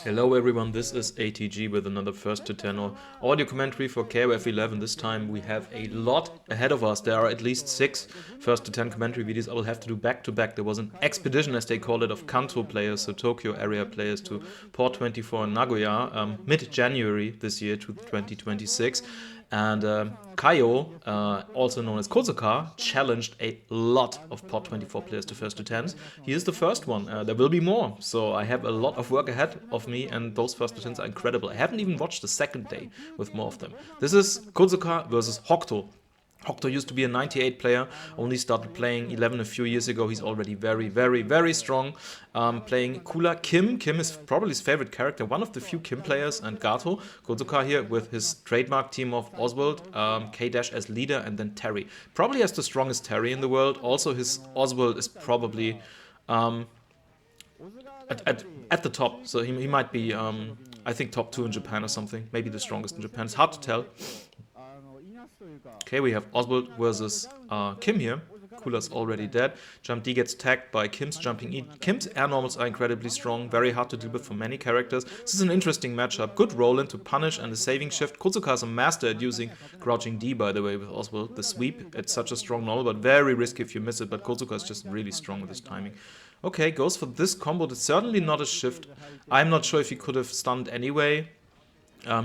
Hello everyone, this is ATG with another first to 10 or audio commentary for KOFXI. This time we have a lot ahead of us. There are at least 6 first to 10 commentary videos I will have to do back to back. There was an expedition, as they call it, of Kanto players, so Tokyo area players, to Port 24 in Nagoya mid-January this year to 2026. And Kaio, also known as Kodsuka, challenged a lot of Port 24 players to first to 10s. He is the first one. There will be more, so I have a lot of work ahead of me, and those first to 10s are incredible. I haven't even watched the second day with more of them. This is Kodsuka versus Hokuto. Hokuto used to be a 98 player, only started playing 11 a few years ago. He's already very strong. Playing Kula Kim. Kim is probably his favorite character, one of the few Kim players, and Gato. Kodsuka here with his trademark team of Oswald, K- as leader, and then Terry. Probably has the strongest Terry in the world. Also his Oswald is probably at the top, so he might be, I think, top 2 in Japan or something. Maybe the strongest in Japan. It's hard to tell. Okay, we have Oswald versus Kim here. Kula's already dead. Jump D gets tagged by Kim's jumping E. Kim's air normals are incredibly strong, very hard to deal with for many characters. This is an interesting matchup. Good roll in to punish and a saving shift. Kodsuka is a master at using crouching D, by the way, with Oswald. The sweep, it's such a strong normal, but very risky if you miss it. But Kodsuka is just really strong with his timing. Okay, goes for this combo. It's certainly not a shift. I'm not sure if he could have stunned anyway.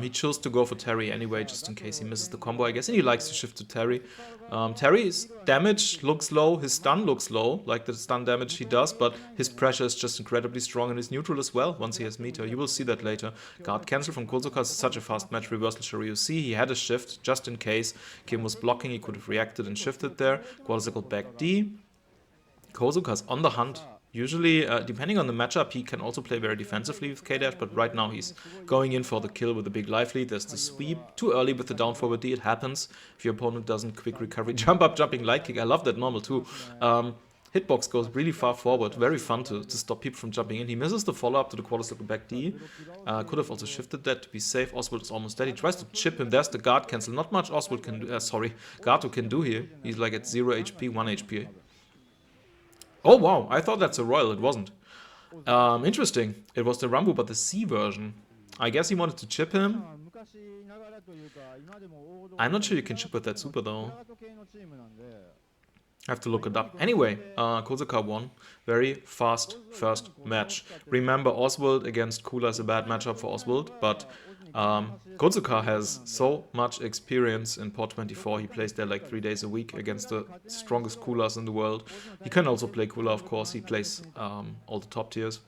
He chose to go for Terry anyway, just in case he misses the combo, I guess. And he likes to shift to Terry. Terry's damage looks low, his stun looks low, like the stun damage he does, but his pressure is just incredibly strong, and his neutral as well, once he has meter. You will see that later. Guard cancel from Kodsuka is such a fast match. Reversal Shoryu. See, he had a shift, just in case Kim was blocking, he could have reacted and shifted there. Quadruple back D. Kodsuka's on the hunt. Usually, depending on the matchup, he can also play very defensively with K-Dash, but right now he's going in for the kill with a big life lead. There's the sweep. Too early with the down forward D, it happens. If your opponent doesn't quick recovery. Jump up, jumping light kick. I love that normal too. Hitbox goes really far forward. Very fun to stop people from jumping in. He misses the follow-up to the quarter-circle back D. Could have also shifted that to be safe. Oswald is almost dead. He tries to chip him. There's the guard cancel. Not much Oswald can do. Gato can do here. He's like at 0 HP, 1 HP. Oh wow, I thought that's a royal, it wasn't. Interesting, it was the Rambo, but the C version. I guess he wanted to chip him. I'm not sure you can chip with that super though. I have to look it up. Anyway, Kodsuka won. Very fast first match. Remember, Oswald against Kula is a bad matchup for Oswald, but Kodsuka has so much experience in Port 24. He plays there like 3 days a week against the strongest Kulas in the world. He can also play Kula, of course. He plays all the top tiers.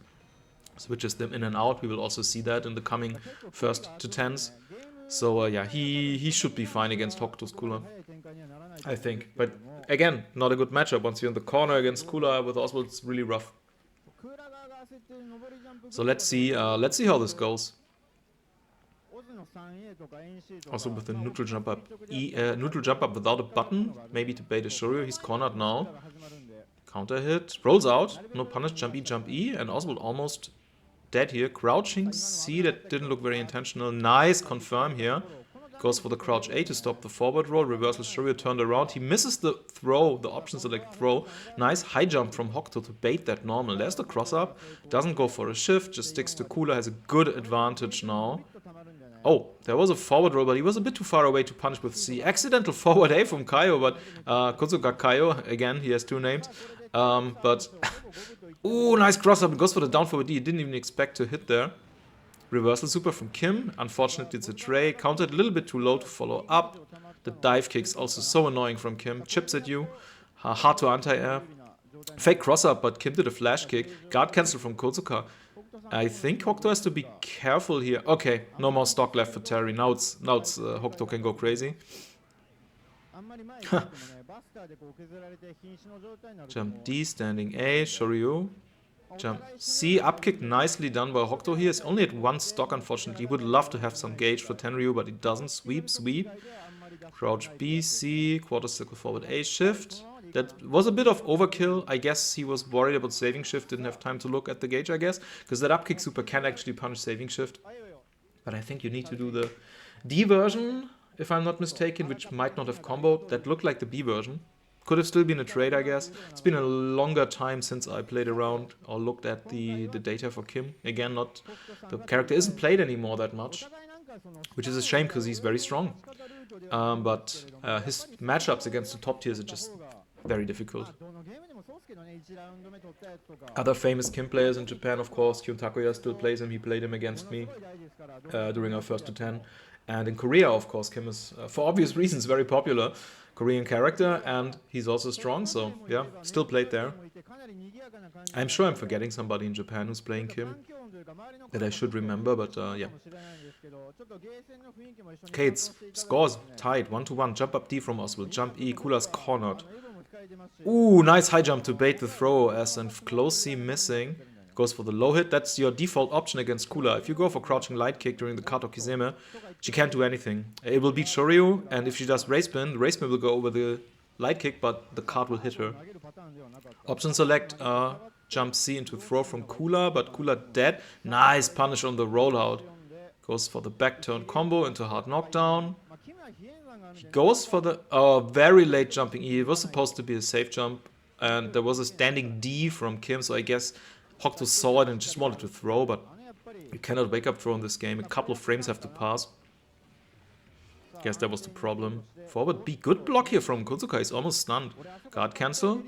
Switches them in and out. We will also see that in the coming first to 10s. So yeah, he should be fine against Hokuto's Kula, I think. But again, not a good matchup. Once you're in the corner against Kula with Oswald, it's really rough. So let's see how this goes. Also with the neutral jump up, neutral jump up without a button, maybe to bait a Shoryu. He's cornered now. Counter hit, rolls out, no punish, jump E, and Oswald almost dead here. Crouching C, that didn't look very intentional. Nice confirm here. Goes for the crouch A to stop the forward roll. Reversal Shoryu turned around. He misses the throw, the option select throw. Nice high jump from Hokuto to bait that normal. There's the cross up. Doesn't go for a shift, just sticks to Kula. Has a good advantage now. Oh, there was a forward roll, but he was a bit too far away to punish with C. Accidental forward A from Kaio, but Kodsuka Kaio, again, he has 2 names. But, ooh, nice cross up. It goes for the down forward D. He didn't even expect to hit there. Reversal super from Kim. Unfortunately, it's a tray. Countered a little bit too low to follow up. The dive kick's also so annoying from Kim. Chips at you. Hard to anti-air. Fake cross up, but Kim did a flash kick. Guard cancel from Kodsuka. I think Hokuto has to be careful here. Okay, no more stock left for Terry. Now it's Hokuto can go crazy. Jump D, standing A, Shoryu. Jump C, up kick, nicely done by Hokuto here. He's only at 1 stock, unfortunately. He would love to have some gauge for Tenryu, but he doesn't. Sweep. Crouch B, C, quarter circle forward A, shift. That was a bit of overkill. I guess he was worried about saving shift, didn't have time to look at the gauge, I guess. Because that upkick super can actually punish saving shift. But I think you need to do the D version, if I'm not mistaken, which might not have comboed. That looked like the B version. Could have still been a trade, I guess. It's been a longer time since I played around or looked at the data for Kim. Again, not the character isn't played anymore that much, which is a shame because he's very strong. But his matchups against the top tiers are just very difficult. Other famous Kim players in Japan, of course, Kyun Takuya still plays him. He played him against me during our first to 10. And in Korea, of course, Kim is, for obvious reasons, very popular Korean character, and he's also strong, so yeah, still played there. I'm sure I'm forgetting somebody in Japan who's playing Kim that I should remember, but yeah. Okay, it's scores tied, 1-1. Jump up D from Oswald, jump E, Kula's cornered. Ooh, nice high jump to bait the throw as and close C missing. Goes for the low hit. That's your default option against Kula. If you go for crouching light kick during the Kato Kizeme, she can't do anything. It will beat Shoryu, and if she does race spin, the race spin will go over the light kick, but the card will hit her. Option select, jump C into throw from Kula, but Kula dead. Nice punish on the rollout. Goes for the back turn combo into hard knockdown. He goes for the very late jumping E. It was supposed to be a safe jump, and there was a standing D from Kim, so I guess Hokuto saw it and just wanted to throw, but you cannot wake up throw in this game. A couple of frames have to pass. Guess that was the problem. Forward B, good block here from Kodsuka. He's almost stunned. Guard cancel.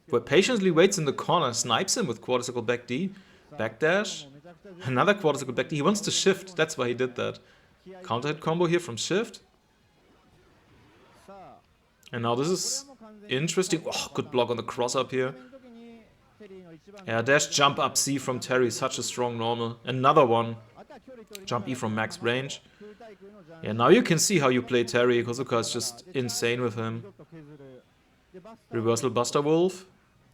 Where patiently waits in the corner, snipes him with quarter circle back D. Backdash. Another quarter circle back D. He wants to shift. That's why he did that. Counter hit combo here from shift. And now this is interesting. Oh, good block on the cross up here. Yeah, dash jump up C from Terry. Such a strong normal. Another one. Jump E from max range. Yeah, now you can see how you play Terry. Kodsuka is just insane with him. Reversal Buster Wolf.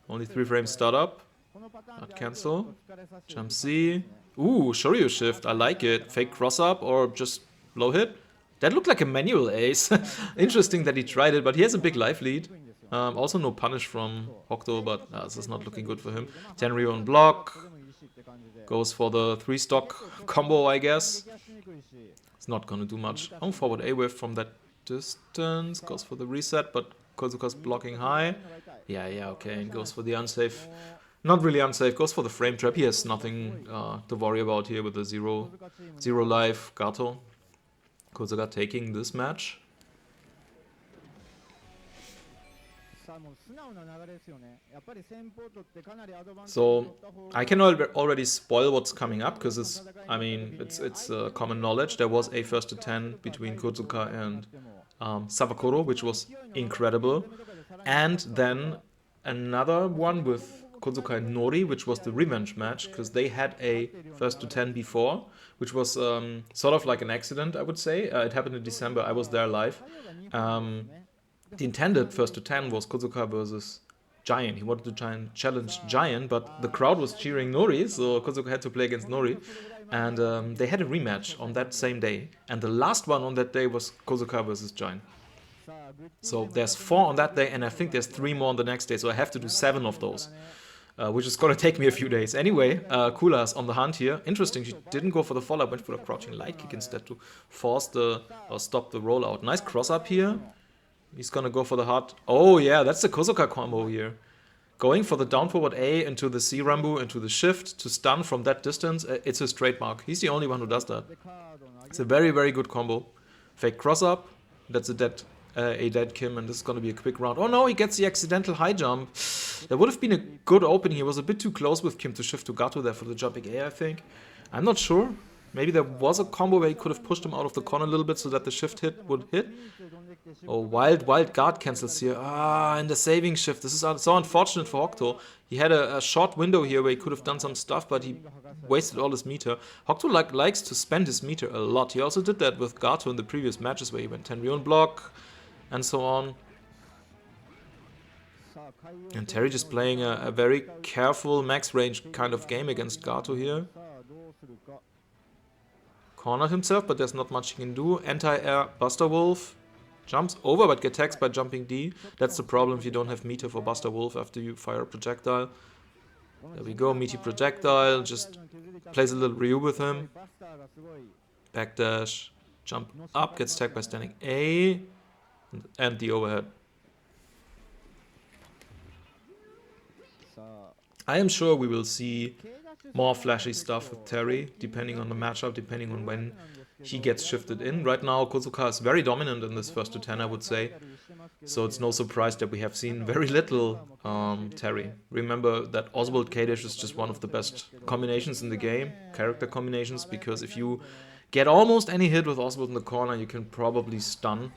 Only 3 frames start up. Not cancel. Jump C. Ooh, Shoryu shift. I like it. Fake cross up or just low hit. That looked like a manual ace. Interesting that he tried it, but he has a big life lead. Also no punish from Hokuto, but this is not looking good for him. Tenryu on block. Goes for the 3-stock combo, I guess. It's not gonna do much. Home forward A-wave from that distance. Goes for the reset, but Kodsuka's blocking high. Yeah, okay, and goes for the unsafe. Not really unsafe, goes for the frame trap. He has nothing to worry about here with the zero life Gato. Kodsuka taking this match. So I can already spoil what's coming up because it's common knowledge. There was a first to 10 between Kodsuka and Sawakoro, which was incredible, and then another one with Kodsuka and Nori, which was the revenge match because they had a first to 10 before, which was sort of like an accident, I would say. It happened in December. I was there live. The intended first to 10 was Kodsuka versus Giant. He wanted to challenge Giant, but the crowd was cheering Nori, so Kodsuka had to play against Nori. And they had a rematch on that same day. And the last one on that day was Kodsuka versus Giant. So there's 4 on that day, and I think there's 3 more on the next day, so I have to do 7 of those. Which is gonna take me a few days. Anyway, Kula's on the hunt here. Interesting, she didn't go for the follow-up, went for the crouching light kick instead to force or stop the rollout. Nice cross-up here. He's gonna go for the hard... Oh yeah, that's the Kodsuka combo here. Going for the down forward A into the C Rambu, into the shift to stun from that distance. It's his trademark. He's the only one who does that. It's a very, very good combo. Fake cross-up. That's a dead Kim, and this is gonna be a quick round. Oh no, he gets the accidental high jump. That would have been a good opening. He was a bit too close with Kim to shift to Gato there for the jumping A, I think. I'm not sure. Maybe there was a combo where he could have pushed him out of the corner a little bit so that the shift hit would hit. Oh, wild guard cancels here. And the saving shift. This is so unfortunate for Hokuto. He had a short window here where he could have done some stuff, but he wasted all his meter. Hokuto likes to spend his meter a lot. He also did that with Gato in the previous matches where he went Tenryu on block and so on. And Terry just playing a very careful max range kind of game against Gato here. Cornered himself, but there's not much he can do. Anti-air Buster Wolf. Jumps over, but gets taxed by jumping D. That's the problem if you don't have meter for Buster Wolf after you fire a projectile. There we go, meaty projectile. Just plays a little Ryu with him. Backdash. Jump up, gets tagged by standing A. And the overhead. I am sure we will see more flashy stuff with Terry, depending on the matchup, depending on when he gets shifted in. Right now, Kodsuka is very dominant in this first to 10, I would say. So it's no surprise that we have seen very little Terry. Remember that Oswald Kadish is just one of the best combinations in the game, character combinations, because if you get almost any hit with Oswald in the corner, you can probably stun.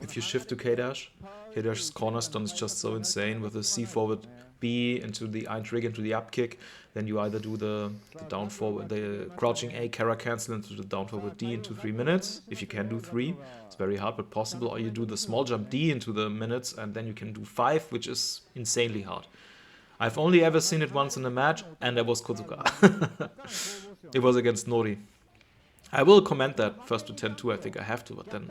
If you shift to K-Dash, K-Dash's corner stun is just so insane with the C forward B into the Eintrig into the up kick. Then you either do the down forward, the crouching A Kara cancel into the down forward D into 3 minutes. If you can do 3, it's very hard but possible. Or you do the small jump D into the minutes and then you can do 5, which is insanely hard. I've only ever seen it once in a match, and that was Kodsuka. It was against Nori. I will comment that first to 10 too, I think I have to, but then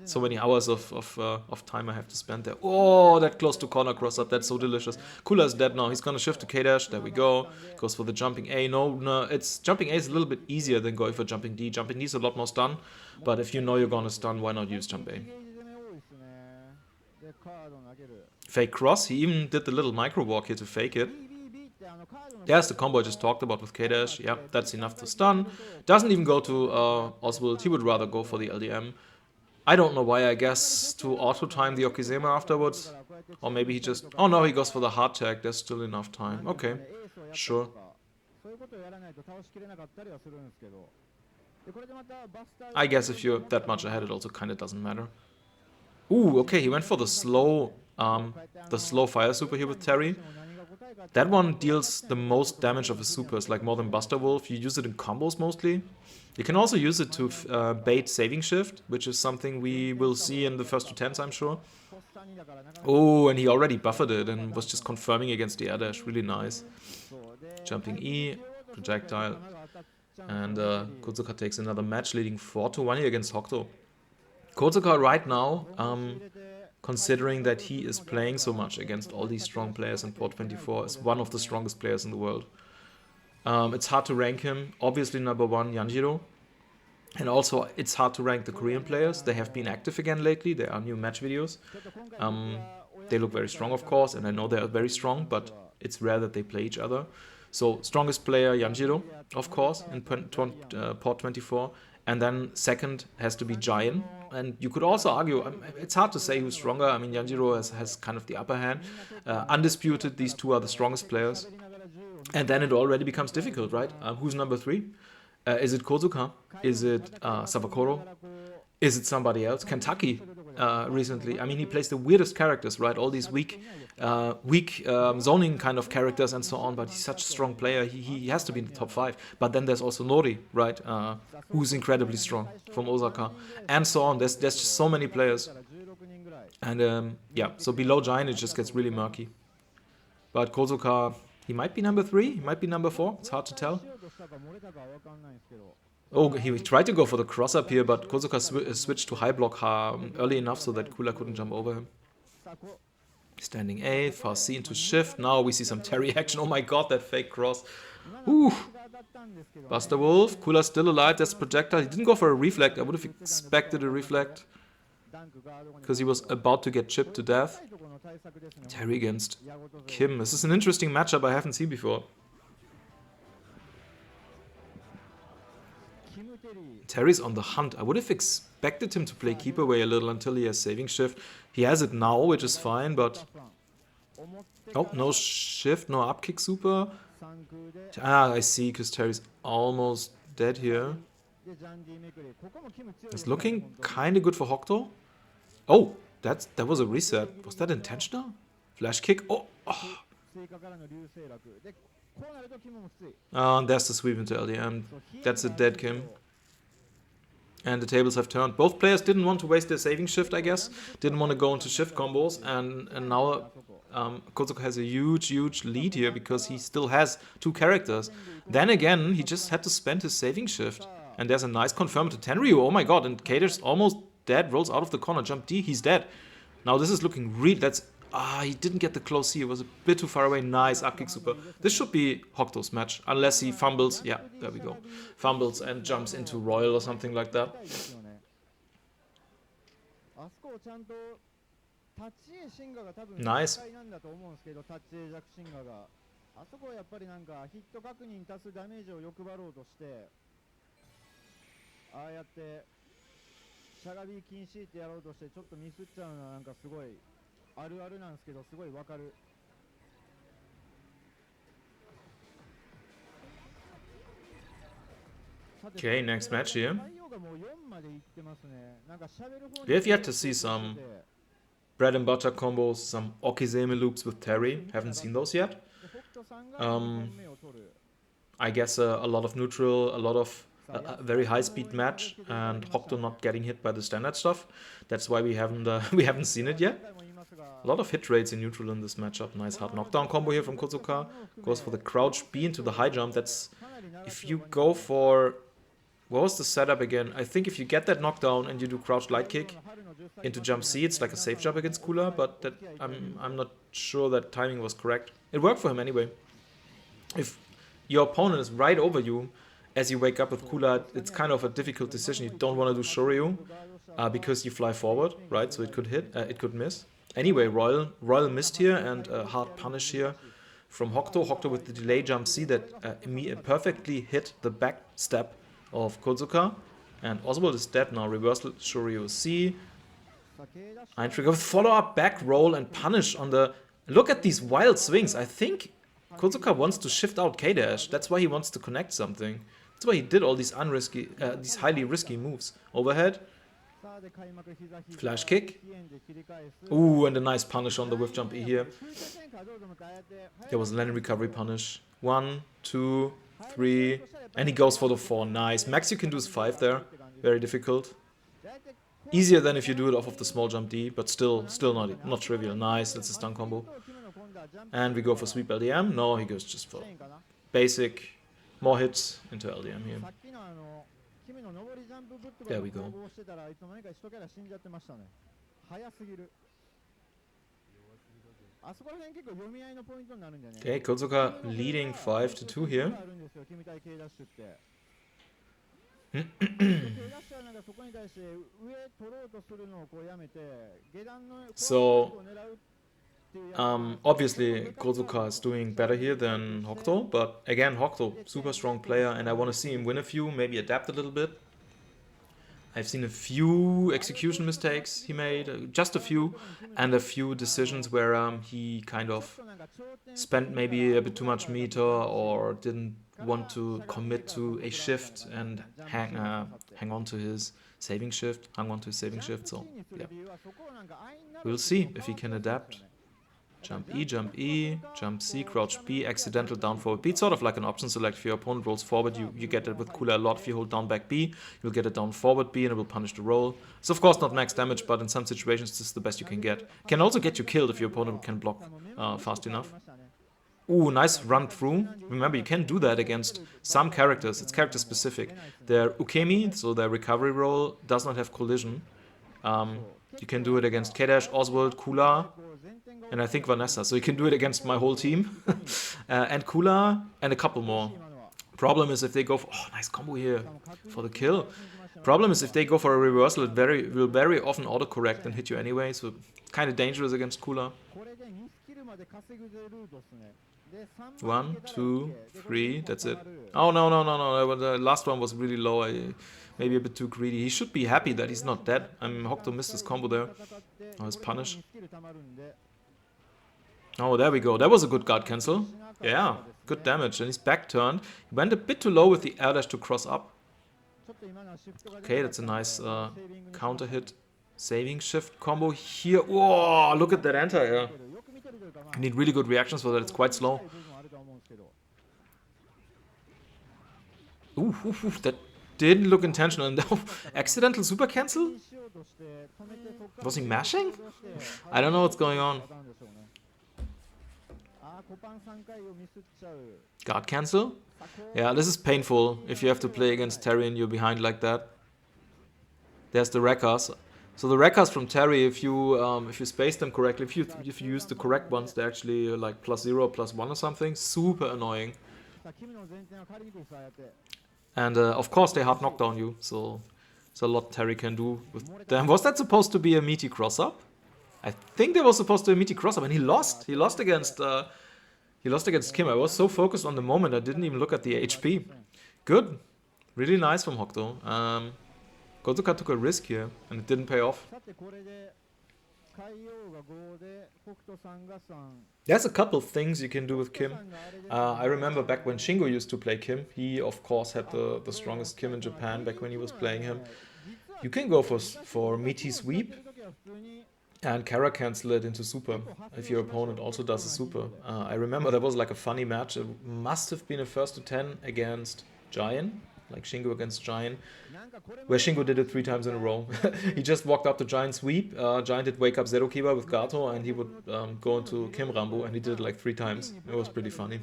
so many hours of time I have to spend there. Oh, that close to corner cross up, that's so delicious. Kula is dead now, he's gonna shift to K-Dash, there we go. Goes for the jumping A, no, it's jumping A is a little bit easier than going for jumping D. Jumping D is a lot more stun, but if you know you're gonna stun, why not use jump A? Fake cross, he even did the little micro walk here to fake it. There's the combo I just talked about with K-Dash. Yeah, that's enough to stun. Doesn't even go to Oswald. He would rather go for the LDM. I don't know why, I guess to auto-time the Okizeme afterwards. Or maybe he just... Oh no, he goes for the hard tag. There's still enough time. Okay, sure. I guess if you're that much ahead, it also kind of doesn't matter. Ooh, okay, he went for the slow fire super here with Terry. That one deals the most damage of his supers, like more than Buster Wolf. You use it in combos mostly. You can also use it to bait Saving Shift, which is something we will see in the first 2 tens, I'm sure. Oh, and he already buffered it and was just confirming against the air dash. Really nice. Jumping E, projectile. And Kodsuka takes another match, leading 4-1 here against Hokuto. Kodsuka right now, considering that he is playing so much against all these strong players in Port 24, is one of the strongest players in the world. It's hard to rank him. Obviously number 1, Yanjiro. And also it's hard to rank the Korean players. They have been active again lately. There are new match videos. They look very strong, of course, and I know they are very strong, but it's rare that they play each other. So strongest player, Yanjiro, of course, in Port 24. And then second has to be Giant. And you could also argue, it's hard to say who's stronger. I mean, Yanjiro has kind of the upper hand. Undisputed, these two are the strongest players. And then it already becomes difficult, right? Who's number 3? Is it Kodsuka? Is it Savakoro? Is it somebody else? Kentucky recently. I mean, he plays the weirdest characters, right? All these weak zoning kind of characters and so on, but he's such a strong player. He has to be in the top 5. But then there's also Nori, right? Who's incredibly strong from Osaka. And so on. There's just so many players. And yeah, so below Giant it just gets really murky. But Kodsuka, he might be number 3, he might be number 4. It's hard to tell. Oh, he tried to go for the cross-up here, but Kodsuka switched to high block early enough so that Kula couldn't jump over him. Standing A, fast C into shift. Now we see some Terry action. Oh my god, that fake cross. Ooh. Buster Wolf, Kula still alive, that's projectile. He didn't go for a reflect. I would have expected a reflect, because he was about to get chipped to death. Terry against Kim. This is an interesting matchup I haven't seen before. Terry's on the hunt. I would have expected him to play keep away a little until he has saving shift. He has it now, which is fine, but... Oh, no shift, no upkick super. Ah, I see, because Terry's almost dead here. It's looking kind of good for Hokuto. Oh, that was a reset. Was that intentional? Flash kick? Oh! And there's the sweep into LDM. That's a dead Kim. And the tables have turned. Both players didn't want to waste their saving shift, I guess. Didn't want to go into shift combos. And now Kodsuka has a huge lead here because he still has 2 characters. Then again, he just had to spend his saving shift. And there's a nice confirm to Tenryu. Oh my god, and Kader's almost dead. Rolls out of the corner. Jump D, he's dead. Now this is looking real. That's... he didn't get the close here. It was a bit too far away. Nice upkick super. This should be Hokuto's match. Unless he fumbles. Yeah, there we go. Fumbles and jumps into Royal or something like that. Nice. あそこはやっぱりなんかヒット確認足すダメージを欲張ろうとして、ああやってしゃがみ禁止ってやろうとしてちょっとミスっちゃうのはなんかすごいあるあるなんですけど、すごいわかる。Okay, next match here. 太陽がもう4までいってますね。なんか喋る方 We have yet to see some bread and butter combos, some Okizeme loops with Terry. Haven't seen those yet. I guess a lot of neutral, a lot of a very high speed match, and Hokuto not getting hit by the standard stuff. That's why we haven't we haven't seen it yet. A lot of hit rates in neutral in this matchup. Nice hard knockdown combo here from Kodsuka. Goes for the crouch B into the high jump. That's if you go for, what was the setup again? I think if you get that knockdown and you do crouch light kick into jump C, it's like a safe jump against Kula, but that I'm not sure that timing was correct. It worked for him anyway. If your opponent is right over you as you wake up with Kula, it's kind of a difficult decision. You don't want to do Shoryu because you fly forward, right? So it could hit, it could miss. Anyway, Royal missed here, and a hard punish here from Hokuto. Hokuto with the delay jump C that perfectly hit the back step of Kodsuka. And Oswald is dead now. Reversal Shoryu C. Ein trigger with follow-up back roll and punish on the... Look at these wild swings. I think Kodsuka wants to shift out K-Dash. That's why he wants to connect something. That's why he did all these these highly risky moves. Overhead. Flash kick. Ooh, and a nice punish on the whiff jump E here. There was a landing recovery punish. 1, 2, 3. And he goes for the 4. Nice. Max you can do is 5 there. Very difficult. Easier than if you do it off of the small jump D, but still not trivial. Nice, that's a stun combo. And we go for sweep LDM. No, he goes just for basic, more hits into LDM here. There we go. Okay, Kodsuka leading 5-2 here. So, obviously Kodsuka is doing better here than Hokuto, but again, Hokuto, super strong player, and I want to see him win a few, maybe adapt a little bit. I've seen a few execution mistakes he made, just a few, and a few decisions where he kind of spent maybe a bit too much meter or didn't want to commit to a shift and hang on to his saving shift, so yeah. We'll see if he can adapt. Jump E, jump C, crouch B, accidental down forward B. It's sort of like an option select. If your opponent rolls forward, you get it with Kula a lot. If you hold down back B, you'll get a down forward B and it will punish the roll. It's of course not max damage, but in some situations this is the best you can get. Can also get you killed if your opponent can block fast enough. Ooh, nice run through. Remember, you can do that against some characters. It's character specific. Their Ukemi, so their recovery roll, does not have collision. You can do it against K-Dash, Oswald, Kula, and I think Vanessa. So you can do it against my whole team. And Kula, and a couple more. Problem is if they go for... Oh, nice combo here for the kill. Problem is if they go for a reversal, it will very often autocorrect and hit you anyway. So kind of dangerous against Kula. 1, 2, 3, that's it. Oh, no. The last one was really low. Maybe a bit too greedy. He should be happy that he's not dead. I mean, Hokuto missed his combo there. Oh, his punish. Oh, there we go. That was a good guard cancel. Yeah, good damage. And he's back turned. He went a bit too low with the air dash to cross up. Okay, that's a nice counter hit. Saving shift combo here. Whoa, look at that anti-air. You need really good reactions for that. It's quite slow. Ooh, that didn't look intentional. And accidental super cancel? Was he mashing? I don't know what's going on. Guard cancel? Yeah, this is painful if you have to play against Terry and you're behind like that. There's the Rekkas. So the Rekkas from Terry, if you space them correctly, if you use the correct ones, they're actually like +0, +1 or something. Super annoying. And of course they hard knockdown you, so there's a lot Terry can do with them. Was that supposed to be a meaty cross-up? I think there was supposed to be a meaty cross-up, and he lost. He lost against He lost against Kim. I was so focused on the moment, I didn't even look at the HP. Good. Really nice from Hokuto. Kodsuka took a risk here, and it didn't pay off. さてこれで海洋が5で北斗さんが3 There's a couple of things you can do with Kim. I remember back when Shingo used to play Kim. He, of course, had the strongest Kim in Japan back when he was playing him. You can go for meaty sweep and Kara cancel it into super if your opponent also does a super. I remember there was like a funny match. It must have been a first to 10 against Giant, like Shingo against Giant, where Shingo did it 3 times in a row. He just walked up to Giant sweep, Giant did wake up Zero Kiba with Gato, and he would go into Kim Rambo, and he did it like 3 times. It was pretty funny.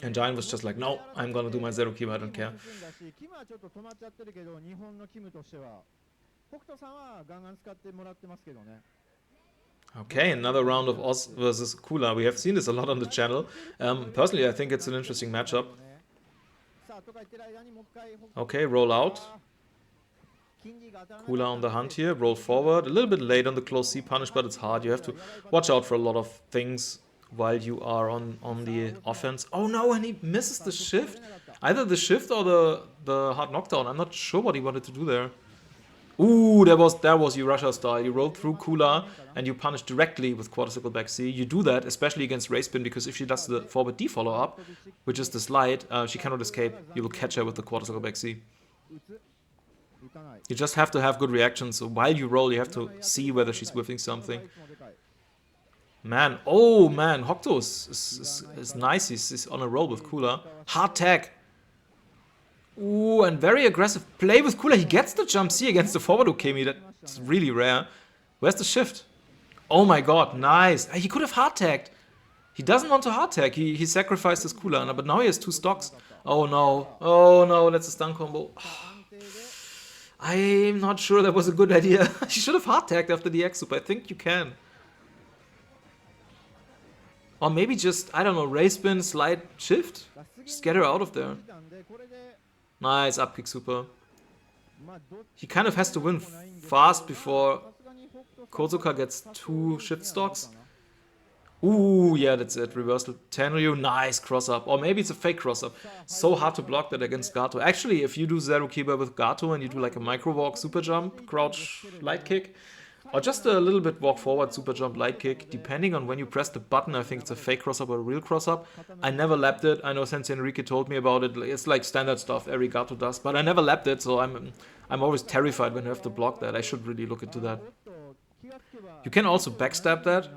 And Giant was just like, no, I'm gonna do my Zero Kiba, I don't care. Okay, another round of Oz versus Kula. We have seen this a lot on the channel. Personally, I think it's an interesting matchup. Okay, roll out. Kula on the hunt here, roll forward. A little bit late on the close C punish, but it's hard. You have to watch out for a lot of things while you are on the offense. Oh no, and he misses the shift. Either the shift or the hard knockdown. I'm not sure what he wanted to do there. Ooh, that was you Russia style. You rolled through Kula and you punish directly with quadruple back C. You do that, especially against Ray Spin, because if she does the forward D follow up, which is the slide, she cannot escape. You will catch her with the quadruple back C. You just have to have good reactions. So while you roll, you have to see whether she's whiffing something. Man, oh man, Hokuto is nice. He's on a roll with Kula. Hard tag. Ooh, and very aggressive play with Kula. He gets the jump C against the forward Ukemi. That's really rare. Where's the shift? Oh my god, nice. He could have hard tagged. He doesn't want to hard tag. He sacrificed his Kula, but now he has 2 stocks. Oh no, that's a stun combo. I'm not sure that was a good idea. He should have hard tagged after the X super. I think you can. Or maybe just, I don't know, Ray Spin, slide, shift? Just get her out of there. Nice, up kick super. He kind of has to win fast before Kodsuka gets 2 shift stocks. Ooh, yeah, that's it. Reversal Tenryu, nice cross up. Or maybe it's a fake cross up. So hard to block that against Gato. Actually, if you do Zero Kiba with Gato and you do like a micro walk, super jump, crouch, light kick, or just a little bit walk forward, super jump, light kick, depending on when you press the button, I think it's a fake cross up or a real cross up. I never lapped it. I know Sensei Enrique told me about it. It's like standard stuff every Gato does, but I never lapped it, so I'm always terrified when I have to block that. I should really look into that. You can also backstab that,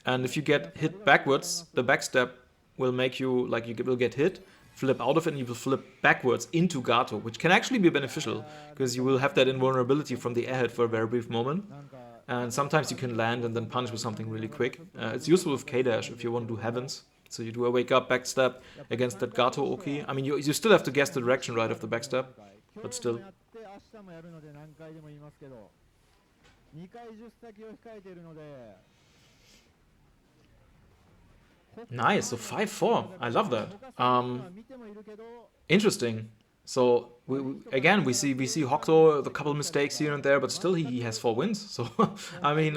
and if you get hit backwards, the backstab will make you, like, you will get hit, flip out of it, and you will flip backwards into Gato, which can actually be beneficial, because you will have that invulnerability from the airhead for a very brief moment. And sometimes you can land and then punch with something really quick. It's useful with K-Dash if you want to do heavens. So you do a wake up backstab against that Gato Oki. I mean, you still have to guess the direction right of the backstab, but still. Nice, so 5-4. I love that. Interesting. So again, we see Hokuto, a couple mistakes here and there, but still he has 4 wins. So I mean,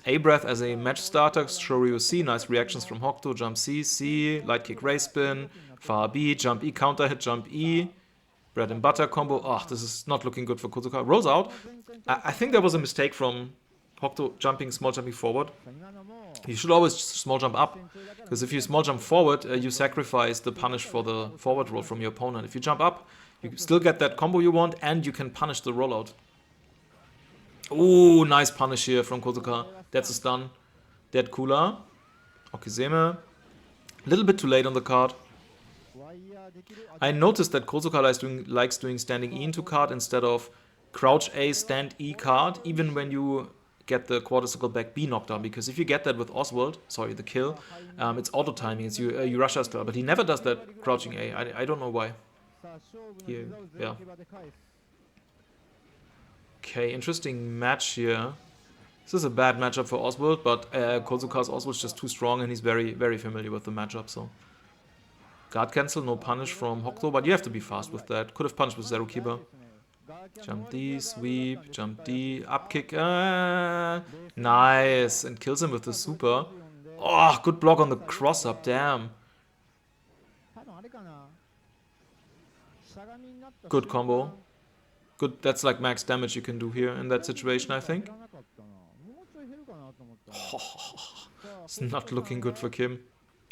A breath as a match starter. Shoryu C, nice reactions from Hokuto. Jump C, light kick race spin, far B, jump E, counter hit, jump E. Bread and butter combo. Oh, this is not looking good for Kodsuka. Rolls out. I think there was a mistake from Hokuto small jumping forward. You should always small jump up, because if you small jump forward, you sacrifice the punish for the forward roll from your opponent. If you jump up, you still get that combo you want, and you can punish the rollout. Ooh, nice punish here from Kodsuka. That's a stun. Dead Kula. Okizeme. A little bit too late on the card. I noticed that Kodsuka likes doing standing E into card instead of crouch A, stand E card, even when you get the quadruple back B knockdown, because if you get that with Oswald, sorry, the kill, it's auto timing, it's you Russia style, but he never does that crouching A. I don't know why. Here, yeah. Okay, interesting match here. This is a bad matchup for Oswald, but Kodsuka's Oswald is just too strong, and he's very, very familiar with the matchup, so. Guard cancel, no punish from Hokuto, but you have to be fast with that. Could have punished with Zero Kiba. Jump D, sweep, jump D, up kick. Nice. And kills him with the super. Oh, good block on the cross up. Damn. Good combo. Good. That's like max damage you can do here in that situation, I think. It's not looking good for Kim.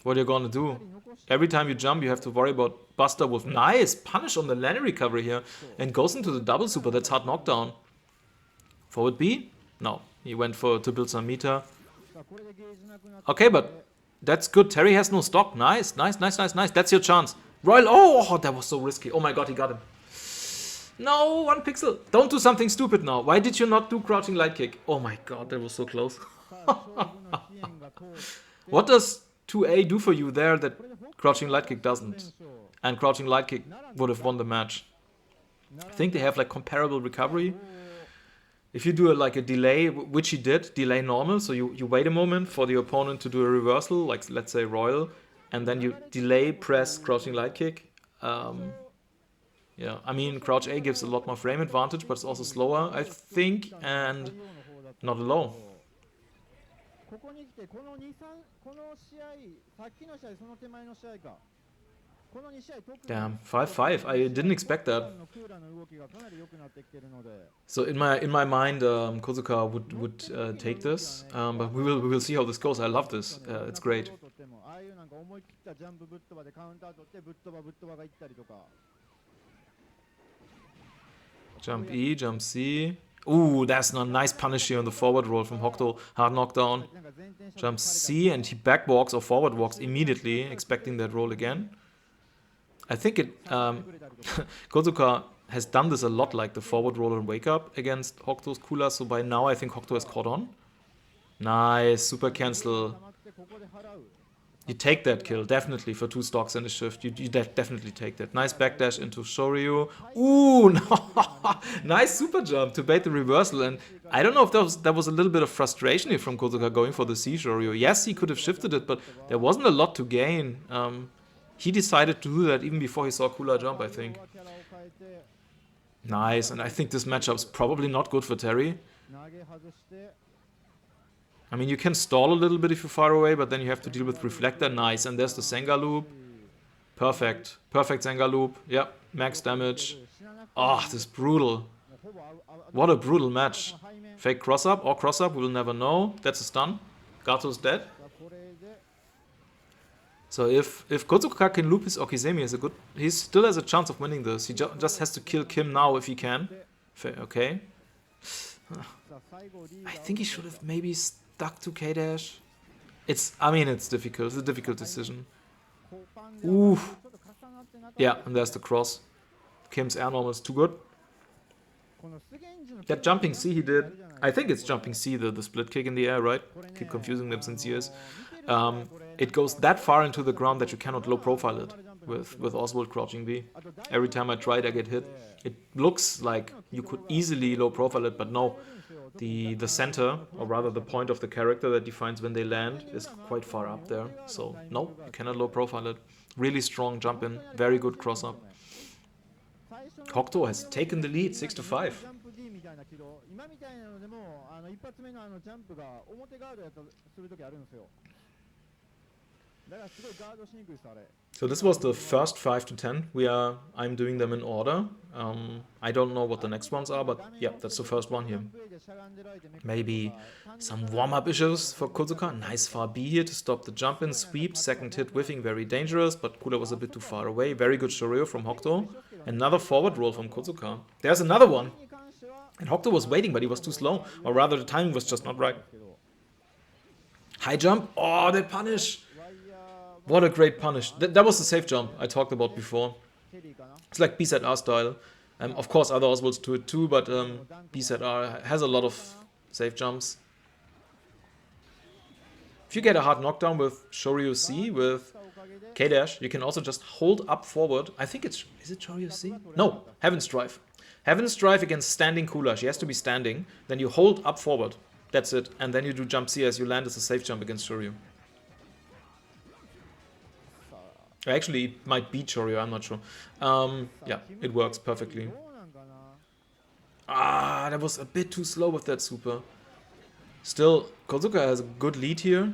What are you gonna do? Every time you jump, you have to worry about Buster Wolf. Nice punish on the land recovery here. And goes into the double super. That's hard knockdown. Forward B? No. He went to build some meter. Okay, but that's good. Terry has no stock. Nice, nice, nice, nice, nice. That's your chance. Royal. Oh, that was so risky. Oh my god, he got him. No, 1 pixel. Don't do something stupid now. Why did you not do crouching light kick? Oh my god, that was so close. What does 2A do for you there that crouching light kick doesn't? And crouching light kick would have won the match. I think they have like comparable recovery. If you do like a delay, which he did, delay normal, so you wait a moment for the opponent to do a reversal, like let's say Royal, and then you delay press crouching light kick. Yeah, I mean, crouch A gives a lot more frame advantage, but it's also slower, I think, and not a low. Damn, 5-5. I didn't expect that. So in my mind, Kodsuka would take this, but we will see how this goes. I love this. It's great. Jump E, jump C. Ooh, that's a nice punish here on the forward roll from Hokuto. Hard knockdown. Jump C, and he back walks or forward walks immediately, expecting that roll again. I think Kodsuka has done this a lot, like the forward roll and wake up against Hokuto's Kula, so by now I think Hokuto has caught on. Nice, super cancel. You take that kill, definitely, for 2 stocks and a shift. You definitely take that. Nice backdash into Shoryu. Ooh, no. Nice super jump to bait the reversal. And I don't know if that was a little bit of frustration here from Kodsuka going for the C Shoryu. Yes, he could have shifted it, but there wasn't a lot to gain. He decided to do that even before he saw Kula jump, I think. Nice, and I think this matchup's probably not good for Terry. I mean, you can stall a little bit if you're far away, but then you have to deal with Reflector. Nice, and there's the Senga loop. Perfect. Perfect Senga loop. Yep, max damage. Oh, this is brutal. What a brutal match. Fake cross-up or cross-up, we will never know. That's a stun. Gato's dead. So if Kodsuka can loop his Okizeme, he still has a chance of winning this. He just has to kill Kim now if he can. Okay. I think he should have maybe stuck to K-Dash. I mean, it's difficult. It's a difficult decision. Ooh. Yeah, and there's the cross. Kim's air normal is too good. That jumping C he did, I think it's jumping C, the split kick in the air, right? Keep confusing them since years. It goes that far into the ground that you cannot low profile it with Oswald crouching B. Every time I try it, I get hit. It looks like you could easily low profile it, but no. The center, or rather the point of the character that defines when they land, is quite far up there. So no, you cannot low profile it. Really strong jump in, very good cross up. Hokuto has taken the lead, 6-5. So this was the first 5-10. I'm doing them in order. I don't know what the next ones are, but yeah, that's the first one here. Maybe some warm-up issues for Kodsuka. Nice far B here to stop the jump in, sweep, second hit whiffing, very dangerous, but Kula was a bit too far away. Very good Shoryu from Hokuto. Another forward roll from Kodsuka. There's another one. And Hokuto was waiting, but he was too slow. Or rather, the timing was just not right. High jump. Oh, that punish. What a great punish. That was the safe jump I talked about before. It's like BZR style. Of course, other Oswalds do it too, but BZR has a lot of safe jumps. If you get a hard knockdown with Shoryu C, with K-Dash, you can also just hold up forward. I think is it Shoryu C? No, Heaven's Drive. Heaven's Drive against standing Kula. She has to be standing. Then you hold up forward. That's it. And then you do jump C as you land as a safe jump against Shoryu. Actually, it might beat Shoryu, I'm not sure. Yeah, it works perfectly. Ah, that was a bit too slow with that super. Still, Kodsuka has a good lead here.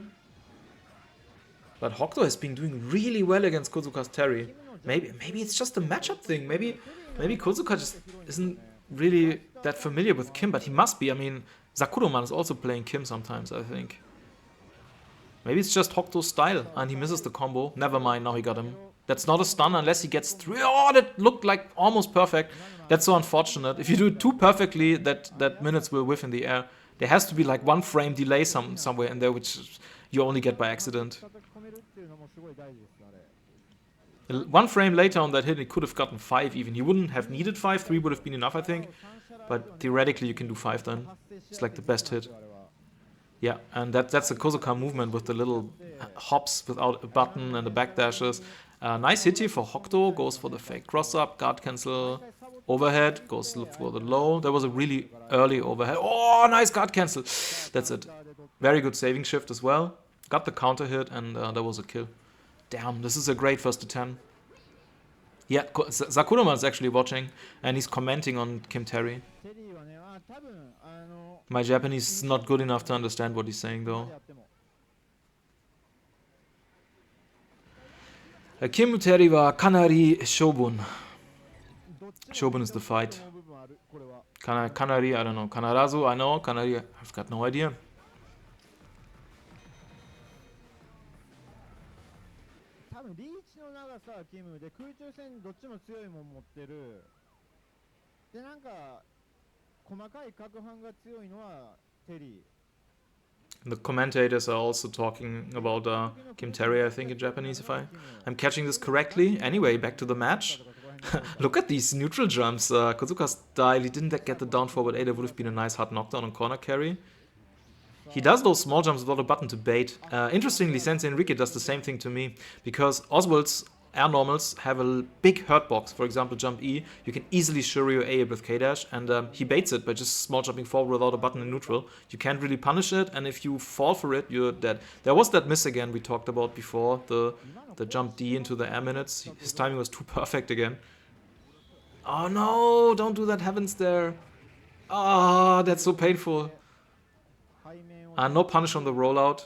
But Hokuto has been doing really well against Kodsuka's Terry. Maybe it's just a matchup thing. Maybe Kodsuka just isn't really that familiar with Kim, but he must be. I mean, Sakuroman is also playing Kim sometimes, I think. Maybe it's just Hokuto's style and he misses the combo. Never mind, now he got him. That's not a stun unless he gets through. Oh, that looked like almost perfect. That's so unfortunate. If you do it too perfectly, that minutes will whiff in the air. There has to be like 1 frame delay somewhere in there, which you only get by accident. 1 frame later on that hit, he could have gotten 5 even. He wouldn't have needed 5, 3 would have been enough, I think. But theoretically, you can do 5 then. It's like the best hit. Yeah, and that's a Kodsuka movement with the little hops without a button and the backdashes. Nice hit here for Hokuto, goes for the fake cross-up, guard cancel, overhead, goes for the low. That was a really early overhead. Oh, nice guard cancel. That's it. Very good saving shift as well. Got the counter hit and that was a kill. Damn, this is a great first to 10. Yeah, Sakurama is actually watching and he's commenting on Kim Terry. My Japanese is not good enough to understand what he's saying though. Kim Terry wa kanari Shobun. Shobun is the fight. Kanari, I don't know. Kanarazu, I know. Kanari, I've got no idea. 多分リーチの長さはキムで空中戦どっちも強いもん持ってるでなんか細かい角反が強いのはテリー The commentators are also talking about Kim Terry, I think, in Japanese, if I'm catching this correctly. Anyway, back to the match. Look at these neutral jumps. Kodsuka's style, he didn't get the down forward 8. That would have been a nice hard knockdown on corner carry. He does those small jumps without a button to bait. Interestingly, Sensei Enrique does the same thing to me, because Oswald's air normals have a big hurt box. For example, jump E, you can easily Shuryu A it with K-Dash, and he baits it by just small jumping forward without a button in neutral. You can't really punish it, and if you fall for it, you're dead. There was that miss again we talked about before, the jump D into the air minutes. His timing was too perfect again. Oh no, don't do that, heavens there. Ah, that's so painful. No punish on the rollout.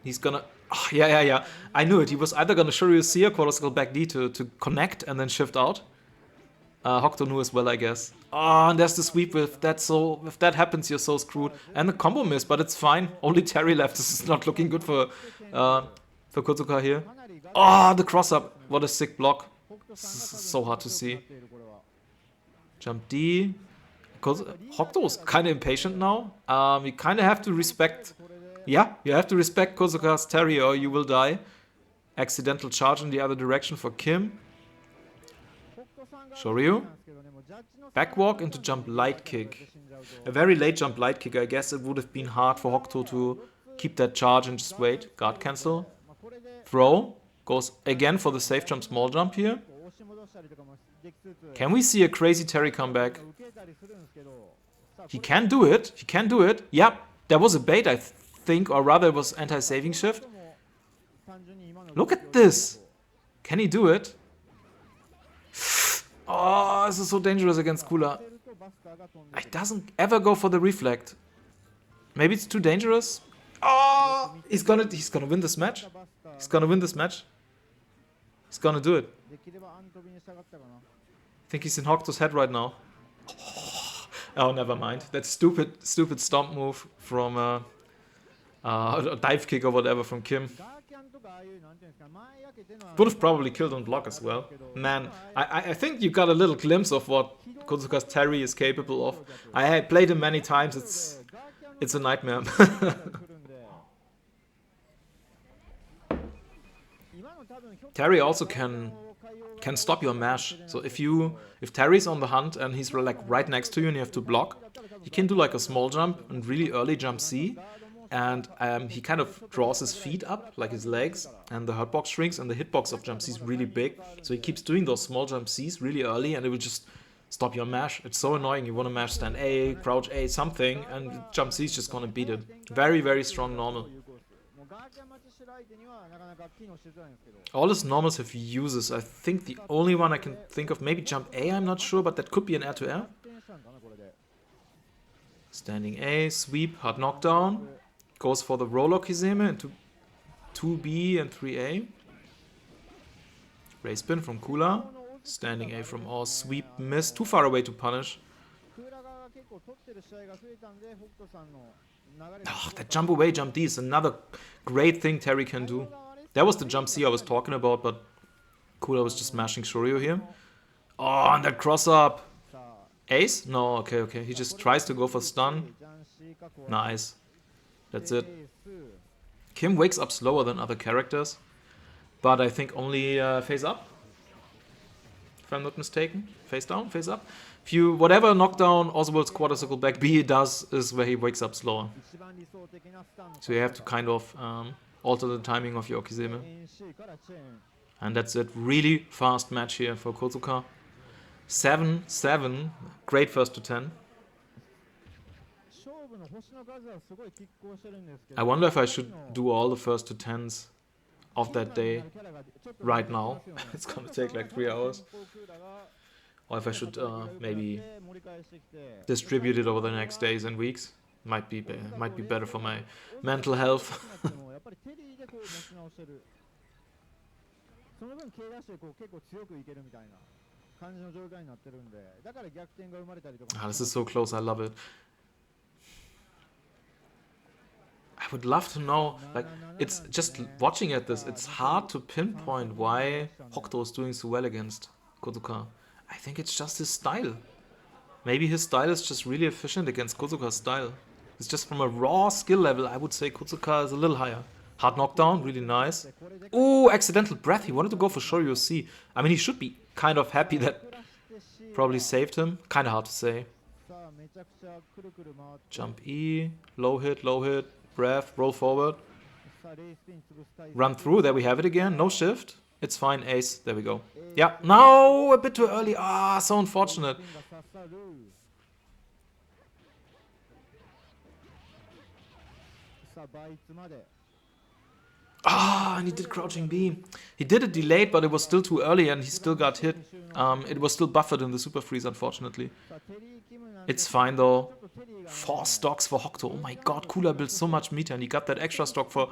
He's gonna... Oh, yeah. I knew it. He was either gonna Shuryu C or quarter circle back D to connect and then shift out. Hokuto knew as well, I guess. Oh, and there's the sweep with that. So if that happens, you're so screwed. And the combo miss, but it's fine. Only Terry left. This is not looking good for Kodsuka here. Oh, the cross up. What a sick block. So hard to see. Jump D. Hokuto is kind of impatient now. You kind of have to respect... Yeah, you have to respect Kodsuka's Terry or you will die. Accidental charge in the other direction for Kim. Shoryu. Backwalk into jump light kick. A very late jump light kick. I guess it would have been hard for Hokuto to keep that charge and just wait. Guard cancel. Throw. Goes again for the safe jump small jump here. Can we see a crazy Terry comeback? He can do it. He can do it. Yep. There was a bait, I think, or rather it was anti-saving shift. Look at this. Can he do it? Oh, this is so dangerous against Kula. He doesn't ever go for the reflect. Maybe it's too dangerous. Oh, he's gonna win this match. He's gonna win this match. He's gonna do it. I think he's in Hokuto's head right now. Oh, never mind. That stupid stomp move from a dive kick or whatever from Kim. Would have probably killed on block as well. Man, I think you got a little glimpse of what Kodsuka's Terry is capable of. I played him many times. It's a nightmare. Terry also can stop your mash. So if Terry's on the hunt and he's like right next to you and you have to block, he can do like a small jump and really early jump C. And he kind of draws his feet up, like his legs, and the hurtbox shrinks, and the hitbox of jump C is really big. So he keeps doing those small jump Cs really early, and it will just stop your mash. It's so annoying. You want to mash stand A, crouch A, something, and jump C is just gonna beat it. Very, very strong normal. All his normals have uses. I think the only one I can think of, maybe jump A, I'm not sure, but that could be an air to air. Standing A, sweep, hard knockdown. Goes for the roll Okizeme into 2B and 3A. Ray spin from Kula. Standing A from all, sweep, miss. Too far away to punish. Oh, that jump away, jump D is another great thing Terry can do. That was the jump C I was talking about, but Kula was just mashing Shoryu here. Oh, and that cross up. Ace? No, okay, okay. He just tries to go for stun. Nice. That's it. Kim wakes up slower than other characters, but I think only face up, if I'm not mistaken. Face down, face up. If you, whatever knockdown Oswald's quarter circle back B does is where he wakes up slower. So you have to kind of alter the timing of your Okizeme. And that's it. Really fast match here for Kodsuka. 7-7. Great first to 10. I wonder if I should do all the first to 10s of that day right now. It's gonna take like 3 hours. Or if I should maybe distribute it over the next days and weeks. Might be better for my mental health. Ah, this is so close, I love it. I would love to know, like, it's just watching at this, it's hard to pinpoint why Hokuto is doing so well against Kodsuka. I think it's just his style. Maybe his style is just really efficient against Kodsuka's style. It's just from a raw skill level, I would say Kodsuka is a little higher. Hard knockdown, really nice. Oh, accidental breath. He wanted to go for Shoryu C. I mean, he should be kind of happy that probably saved him. Kind of hard to say. Jump E, low hit, breath, roll forward. Run through, there we have it again. No shift. It's fine, ace. There we go. Yeah, no, a bit too early. Ah, so unfortunate. Ah, and he did crouching B. He did it delayed, but it was still too early and he still got hit. It was still buffered in the super freeze, unfortunately. It's fine though. 4 stocks for Hokuto. Oh my god, Kula built so much meter and he got that extra stock for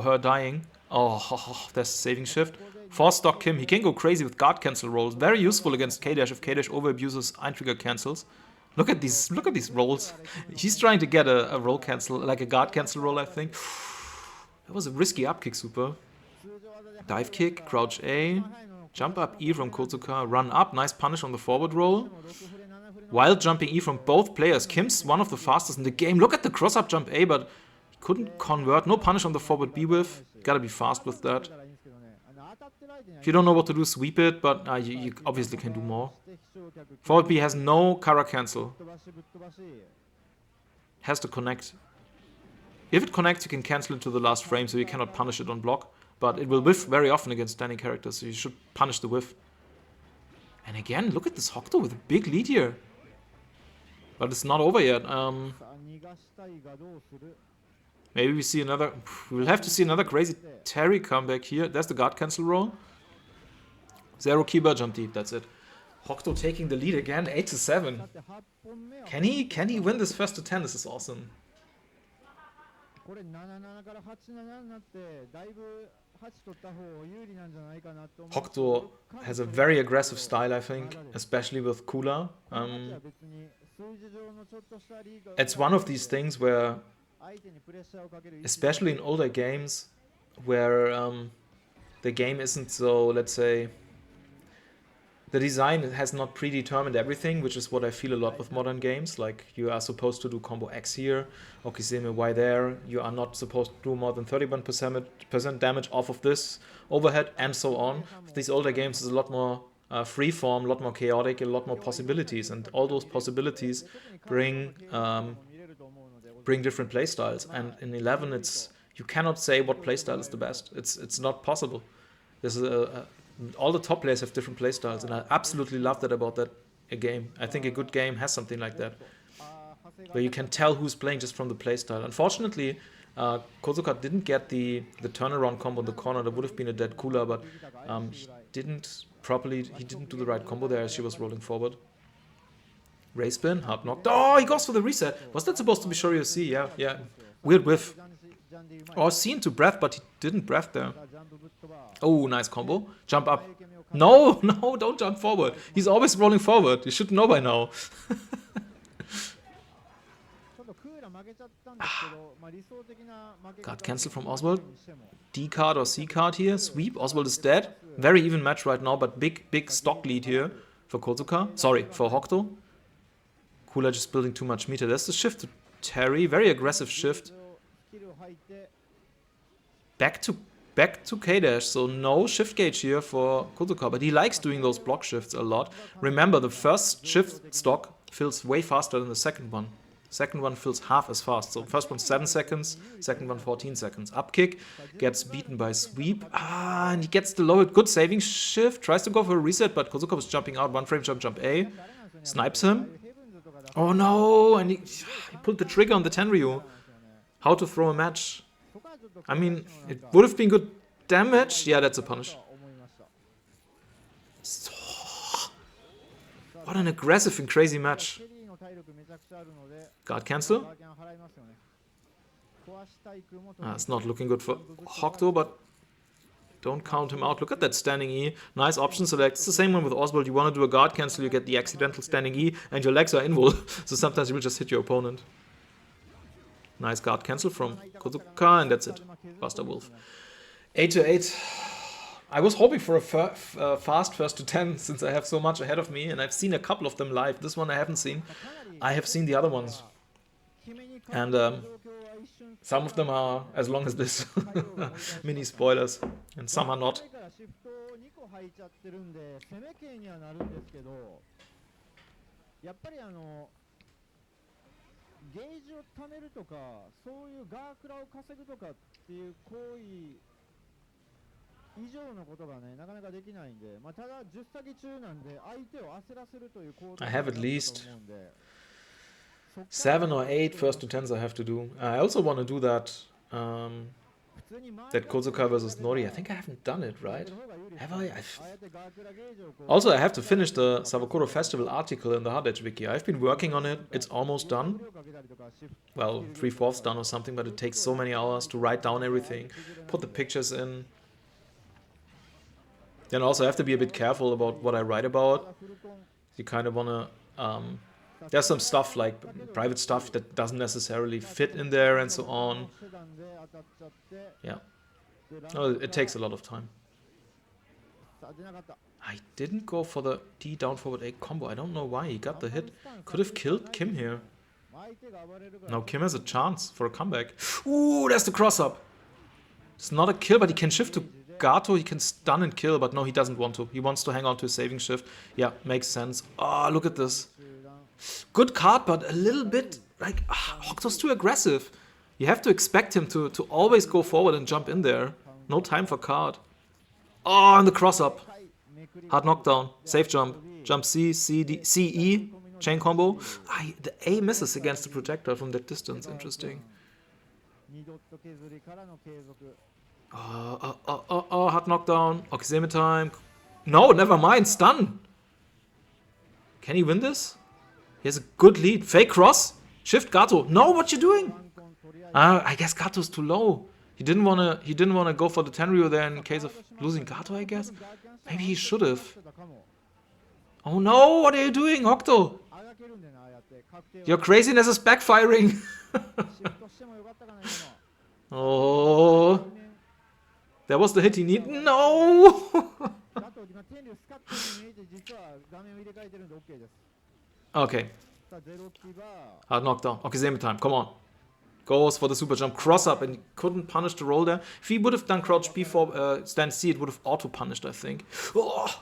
her dying. Oh, there's saving shift. 4 stock Kim. He can go crazy with guard cancel rolls. Very useful against K-Dash if K-Dash over abuses Ein trigger cancels. Look at these rolls. He's trying to get a roll cancel, like a guard cancel roll, I think. That was a risky up kick super. Dive kick, crouch A, jump up E from Kodsuka, run up, nice punish on the forward roll. Wild jumping E from both players. Kim's one of the fastest in the game. Look at the cross up jump A, but he couldn't convert. No punish on the forward B whiff. Gotta be fast with that. If you don't know what to do, sweep it, but you obviously can do more. Forward B has no Kara cancel. Has to connect. If it connects, you can cancel it to the last frame, so you cannot punish it on block. But it will whiff very often against standing characters, so you should punish the whiff. And again, look at this Hokuto with a big lead here. But it's not over yet. Maybe we see another... We'll have to see another crazy Terry comeback here. There's the guard cancel roll. 0 keyboard jump deep, that's it. Hokuto taking the lead again, 8-7. Can he win this first to 10? This is awesome. Hokuto has a very aggressive style, I think, especially with Kula. It's one of these things where, especially in older games, where the game isn't so, let's say, the design has not predetermined everything, which is what I feel a lot with modern games. Like, you are supposed to do combo X here, Okizeme Y there, you are not supposed to do more than 31% damage off of this overhead, and so on. With these older games, is a lot more freeform, a lot more chaotic, a lot more possibilities, and all those possibilities bring different playstyles. And in 11, you cannot say what playstyle is the best. It's not possible. There's all the top players have different playstyles, and I absolutely love that about a game. I think a good game has something like that, where you can tell who's playing just from the playstyle. Unfortunately, Kodsuka didn't get the turnaround combo in the corner. That would have been a dead cooler, but he didn't do the right combo there as she was rolling forward. Ray spin, hard knocked. Oh, he goes for the reset. Was that supposed to be Shoryu C? Yeah, yeah. Weird whiff. Or seen to breath, but he didn't breath there. Oh, nice combo. Jump up. No, no, don't jump forward. He's always rolling forward. You should know by now. Guard cancel from Oswald. D card or C card here. Sweep. Oswald is dead. Very even match right now, but big stock lead here for Kodsuka. Sorry, for Hokuto. Cooler just building too much meter. There's the shift to Terry. Very aggressive shift. Back to K-Dash. So no shift gauge here for Kodsuka, but he likes doing those block shifts a lot. Remember, the first shift stock fills way faster than the second one. Second one fills half as fast. So first one 7 seconds, second one 14 seconds. Up kick, gets beaten by sweep. And he gets the low, good saving shift. Tries to go for a reset, but Kodsuka was jumping out. One frame jump A. Snipes him. Oh no, and he pulled the trigger on the Tenryu. How to throw a match. I mean, it would have been good damage. Yeah, that's a punish. So, what an aggressive and crazy match. Guard cancel. It's not looking good for Hokuto, but don't count him out. Look at that standing E. Nice option select. It's the same one with Oswald. You want to do a guard cancel, you get the accidental standing E, and your legs are invul. So sometimes you will just hit your opponent. Nice guard cancel from Kodsuka, and that's it. Buster Wolf. 8-8. I was hoping for a fast first to 10, since I have so much ahead of me, and I've seen a couple of them live. This one I haven't seen. I have seen the other ones. And some of them are as long as this. Mini spoilers. And some are not. ゲージを貯めるとか、そういうガークラを稼ぐとかっていう行為以上のことがね、なかなかできないんで、まあ、ただ10サギ中なんで、相手を焦らせるという行動 I have at least 7 or 8 first to 10s I have to do. I also want to do that that Kodsuka versus Nori. I think I haven't done it, right? Have I? Also, I have to finish the Sawakoro Festival article in the Hard Edge Wiki. I've been working on it. It's almost done. Well, 3/4 done or something, but it takes so many hours to write down everything, put the pictures in. Then also I have to be a bit careful about what I write about. You kind of want to... there's some stuff, like private stuff, that doesn't necessarily fit in there and so on. Yeah. Oh, it takes a lot of time. I didn't go for the D down forward A combo. I don't know why. He got the hit. Could have killed Kim here. Now Kim has a chance for a comeback. Ooh, there's the cross-up. It's not a kill, but he can shift to Gato. He can stun and kill, but no, he doesn't want to. He wants to hang on to his saving shift. Yeah, makes sense. Oh, look at this. Good card, but a little bit like Hokuto's too aggressive. You have to expect him to always go forward and jump in there. No time for card. Oh, and the cross up. Hard knockdown. Safe jump. Jump C, C, D, C, E. Chain combo. The A misses against the projectile from that distance. Interesting. Oh, hard knockdown. Okizeme time. No, never mind. Stun. Can he win this? He has a good lead. Fake cross. Shift Gato. No, what you doing? I guess Gato's too low. He didn't wanna go for the Tenryu there in case of losing Gato, I guess. Maybe he should have. Oh no, what are you doing, Hokuto? Your craziness is backfiring. Oh. That was the hit he needed. No! Okay. Hard knockdown. Okay, same time. Come on. Goes for the super jump. Cross up, and he couldn't punish the roll there. If he would have done crouch B4 stand C, it would have auto punished, I think. Oh!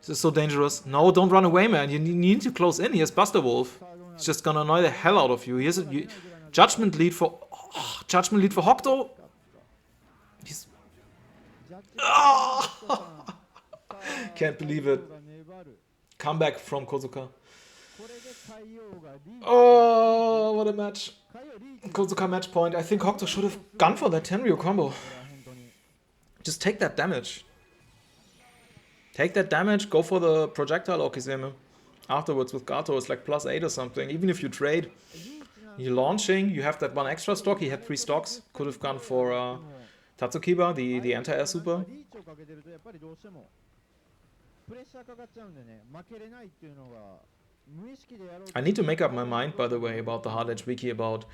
This is so dangerous. No, don't run away, man. You need to close in. He has Buster Wolf. He's just gonna annoy the hell out of you. He has a judgment lead for Hokuto. He's... Oh! Can't believe it. Comeback from Kodsuka. Oh, what a match. Kodsuka match point. I think Hokuto should have gone for that Tenryu combo. Just take that damage. Take that damage, go for the projectile Okizeme. Afterwards with Gato, it's like +8 or something. Even if you trade, you're launching, you have that one extra stock. He had 3 stocks. Could have gone for Tatsukiba, the anti-air super. I need to make up my mind, by the way, about the Hard Edge Wiki, about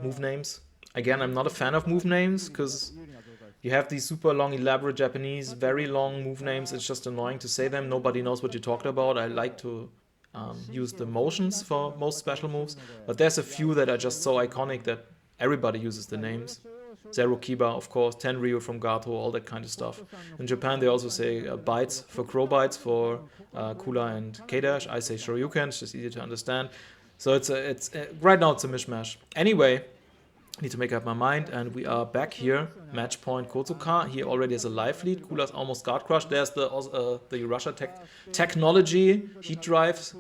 move names. Again, I'm not a fan of move names, because you have these super long, elaborate Japanese, very long move names. It's just annoying to say them. Nobody knows what you talked about. I like to use the motions for most special moves, but there's a few that are just so iconic that everybody uses the names. Zero Kiba, of course, Tenryu from Gato, all that kind of stuff. In Japan, they also say bites for crow bites for Kula and K-Dash. I say Shoryuken, it's just easy to understand. So it's right now it's a mishmash. Anyway, need to make up my mind, and we are back here. Match point Kodsuka. He already has a life lead. Kula's almost guard crushed. There's the Russia technology heat drives.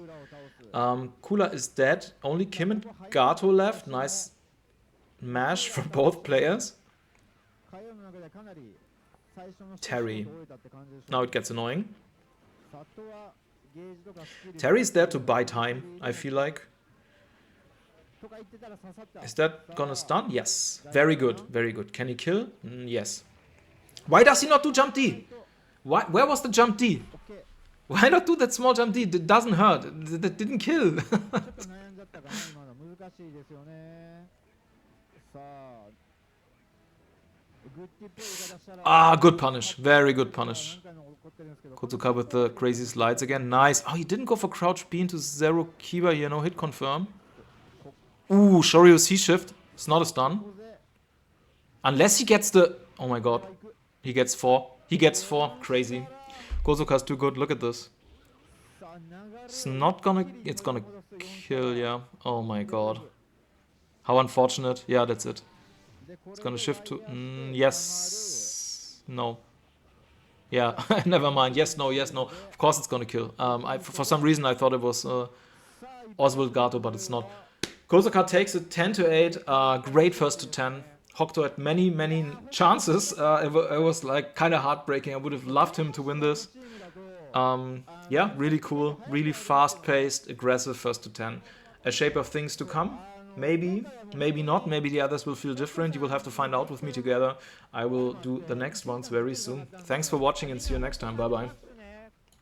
Kula is dead. Only Kim and Gato left. Nice mash from both players. Terry. Now it gets annoying. Terry's there to buy time, I feel like. Is that gonna stun? Yes. Very good, very good. Can he kill? Yes. Why does he not do jump D? Where was the jump D? Why not do that small jump D? It doesn't hurt. That didn't kill. Good punish. Very good punish. Kodsuka with the crazy slides again. Nice. Oh, he didn't go for crouch B into Zero Kiba here. No hit confirm. Ooh, Shoryu C-shift. It's not a stun. Unless he gets the... Oh my god. He gets 4. He gets 4. Crazy. Kodsuka's too good. Look at this. It's not gonna... It's gonna kill, yeah. Oh my god. How unfortunate. Yeah, that's it. It's gonna shift to... yes. No. Yeah, never mind. Yes, no, yes, no. Of course it's gonna kill. For some reason I thought it was Oswald Gato, but it's not. Kodsuka takes it 10-8. Great first to 10. Hokuto had many chances. It was like kind of heartbreaking. I would have loved him to win this. Yeah, really cool. Really fast-paced, aggressive first to 10. A shape of things to come. Maybe, maybe not. Maybe the others will feel different. You will have to find out with me together. I will do the next ones very soon. Thanks for watching and see you next time. Bye-bye.